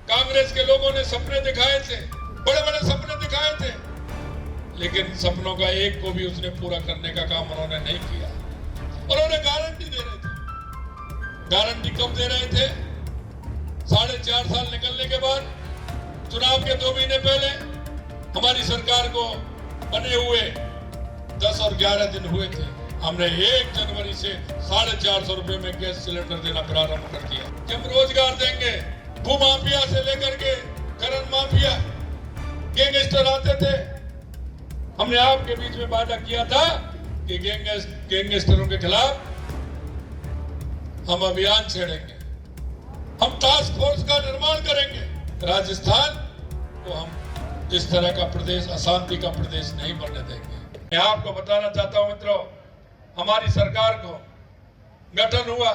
कांग्रेस के लोगों ने सपने दिखाए थे, बड़े बड़े सपने दिखाए थे, लेकिन सपनों का एक को भी उसने पूरा करने का काम उन्होंने नहीं किया। उन्होंने गारंटी दे रहे थे। गारंटी कब दे रहे थे? 4.5 साल निकलने के बाद, चुनाव के 2 महीने पहले हमारी सरकार को बने हुए 10 और 11 दिन हुए थे। हमने 1 जनवरी से 450 रुपए में गैस सिलेंडर देना प्रारंभ कर दिया कि हम रोजगार देंगे। भूमाफिया से लेकर के खनन माफिया, गैंगस्टर आते थे। हमने आपके बीच में वादा किया था कि गैंगस्टरों के खिलाफ हम अभियान छेड़ेंगे, हम टास्क फोर्स का निर्माण करेंगे। राजस्थान को हम इस तरह का प्रदेश, अशांति का प्रदेश नहीं बनने देंगे। मैं आपको बताना चाहता हूं मित्रों, हमारी सरकार को गठन हुआ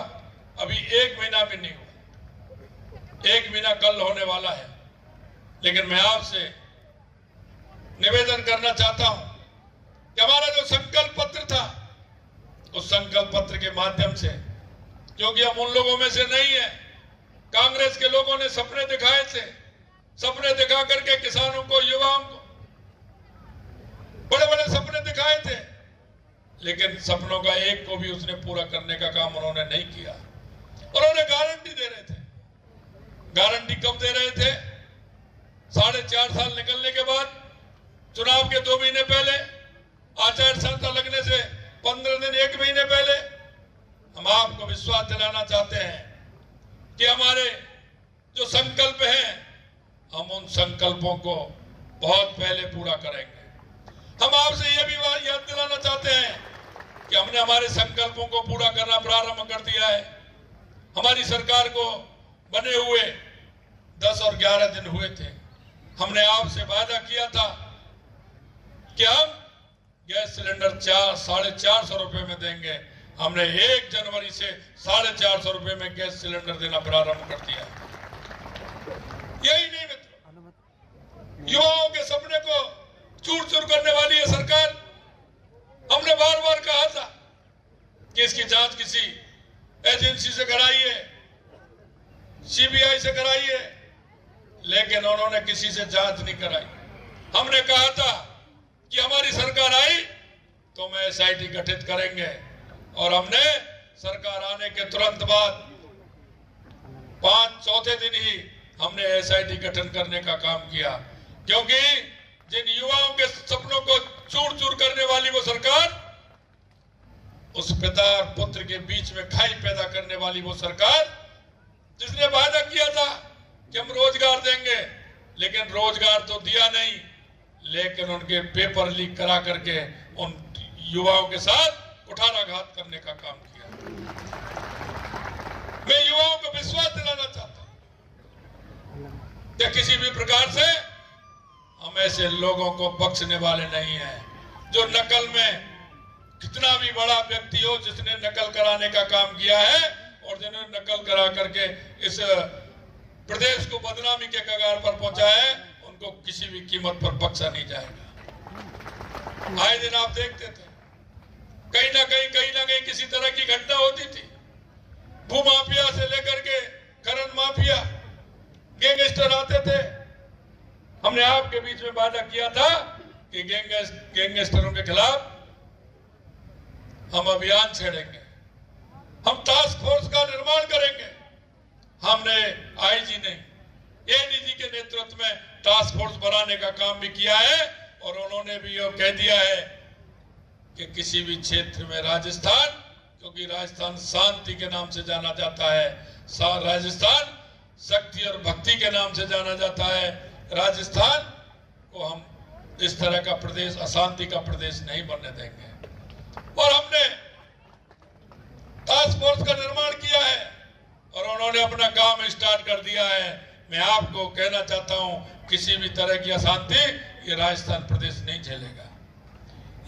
अभी 1 महीना भी नहीं हुआ। 1 महीना कल होने वाला है, लेकिन मैं आपसे निवेदन करना चाहता हूं कि हमारा जो संकल्प पत्र था, उस संकल्प पत्र के माध्यम से, क्योंकि हम उन लोगों में से नहीं है, कांग्रेस के लोगों ने सपने दिखाए थे, सपने दिखा करके किसानों को, युवाओं को बड़े बड़े सपने दिखाए थे, लेकिन सपनों का एक को भी उसने पूरा करने का काम उन्होंने नहीं किया। उन्होंने गारंटी दे रहे थे। गारंटी कब दे रहे थे? 4.5 साल निकलने के बाद, चुनाव के 2 महीने पहले, आचार संहिता लगने से 15 दिन, 1 महीने पहले। हम आपको विश्वास दिलाना चाहते हैं कि हमारे जो संकल्प हैं, हम उन संकल्पों को बहुत पहले पूरा करेंगे। हम आपसे यह भी याद दिलाना चाहते हैं कि हमने हमारे संकल्पों को पूरा करना प्रारंभ कर दिया है। हमारी सरकार को बने हुए 10 और 11 दिन हुए थे। हमने आपसे वादा किया था कि हम गैस सिलेंडर 450 रुपए में देंगे। हमने 1 जनवरी से 450 रुपए में गैस सिलेंडर देना प्रारंभ कर दिया। यही नहीं मित्रों, युवाओं के सपने को चूर चूर करने वाली है सरकार। हमने बार बार कहा था कि इसकी जांच किसी एजेंसी से कराइए, सीबीआई से कराइए, लेकिन उन्होंने किसी से जांच नहीं कराई। हमने कहा था कि हमारी सरकार आई तो हम एसआईटी गठित करेंगे, और हमने सरकार आने के तुरंत बाद 5 दिन ही हमने एसआईटी गठन करने का काम किया, क्योंकि जिन युवाओं के सपनों को चूर चूर करने वाली वो सरकार, उस पिता और पुत्र के बीच में खाई पैदा करने वाली वो सरकार, जिसने वादा किया था कि हम रोजगार देंगे, लेकिन रोजगार तो दिया नहीं, लेकिन उनके पेपर लीक करा करके उन युवाओं के साथ कुठाराघात करने का काम किया। मैं युवाओं को विश्वास दिलाना चाहता हूं कि किसी भी प्रकार से हम ऐसे लोगों को बख्शने वाले नहीं हैं। जो नकल में, कितना भी बड़ा व्यक्ति हो जिसने नकल कराने का काम किया है और जिन्होंने नकल करा करके इस प्रदेश को बदनामी के कगार पर पहुंचाया है, उनको किसी भी कीमत पर बख्शा नहीं जाएगा। आए दिन आप देखते थे, कहीं ना कहीं किसी तरह की घटना होती थी। भूमाफिया से लेकर के खनन माफिया, गैंगस्टर आते थे। हमने आपके बीच में वादा किया था कि गैंगस्टरों के खिलाफ हम अभियान छेड़ेंगे, हम टास्क फोर्स का निर्माण करेंगे। हमने आईजी नहीं, एडीजी के नेतृत्व में टास्क फोर्स बनाने का काम भी किया है, और उन्होंने भी यह कह दिया है कि किसी भी क्षेत्र में राजस्थान, क्योंकि राजस्थान शांति के नाम से जाना जाता है, राजस्थान शक्ति और भक्ति के नाम से जाना जाता है, राजस्थान को हम इस तरह का प्रदेश, अशांति का प्रदेश नहीं बनने देंगे। और हमने टास्क फोर्स का निर्माण किया है और उन्होंने अपना काम स्टार्ट कर दिया है। मैं आपको कहना चाहता हूं, किसी भी तरह की अशांति ये राजस्थान प्रदेश नहीं झेलेगा।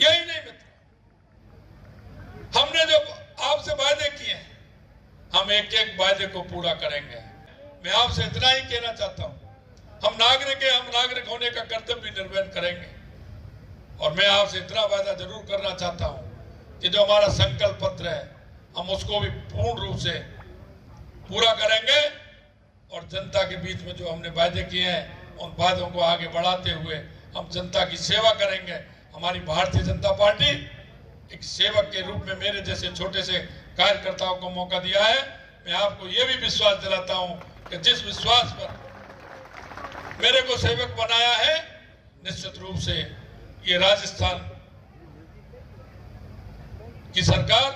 यही नहीं मित्र, हमने जो आपसे वादे किए हैं, हम एक एक वादे को पूरा करेंगे। मैं आपसे इतना ही कहना चाहता हूं, हम नागरिक हैं, हम नागरिक होने का कर्तव्य निर्वहन करेंगे। और मैं आपसे इतना वादा जरूर करना चाहता हूं कि जो हमारा संकल्प पत्र है, हम उसको भी पूर्ण रूप से पूरा करेंगे और जनता के बीच में जो हमने वायदे किए हैं उन वादों को आगे बढ़ाते हुए हम जनता की सेवा करेंगे। हमारी भारतीय जनता पार्टी एक सेवक के रूप में मेरे जैसे छोटे से कार्यकर्ताओं को मौका दिया है। मैं आपको यह भी विश्वास दिलाता हूं कि जिस विश्वास पर मेरे को सेवक बनाया है, निश्चित रूप से ये राजस्थान की सरकार,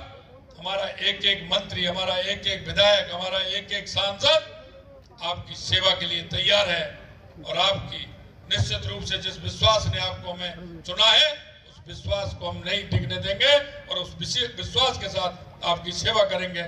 हमारा एक एक मंत्री, हमारा एक एक विधायक, हमारा एक एक सांसद आपकी सेवा के लिए तैयार है। और आपकी निश्चित रूप से जिस विश्वास ने आपको हमें चुना है, उस विश्वास को हम नहीं टिकने देंगे और उस विश्वास के साथ आपकी सेवा करेंगे।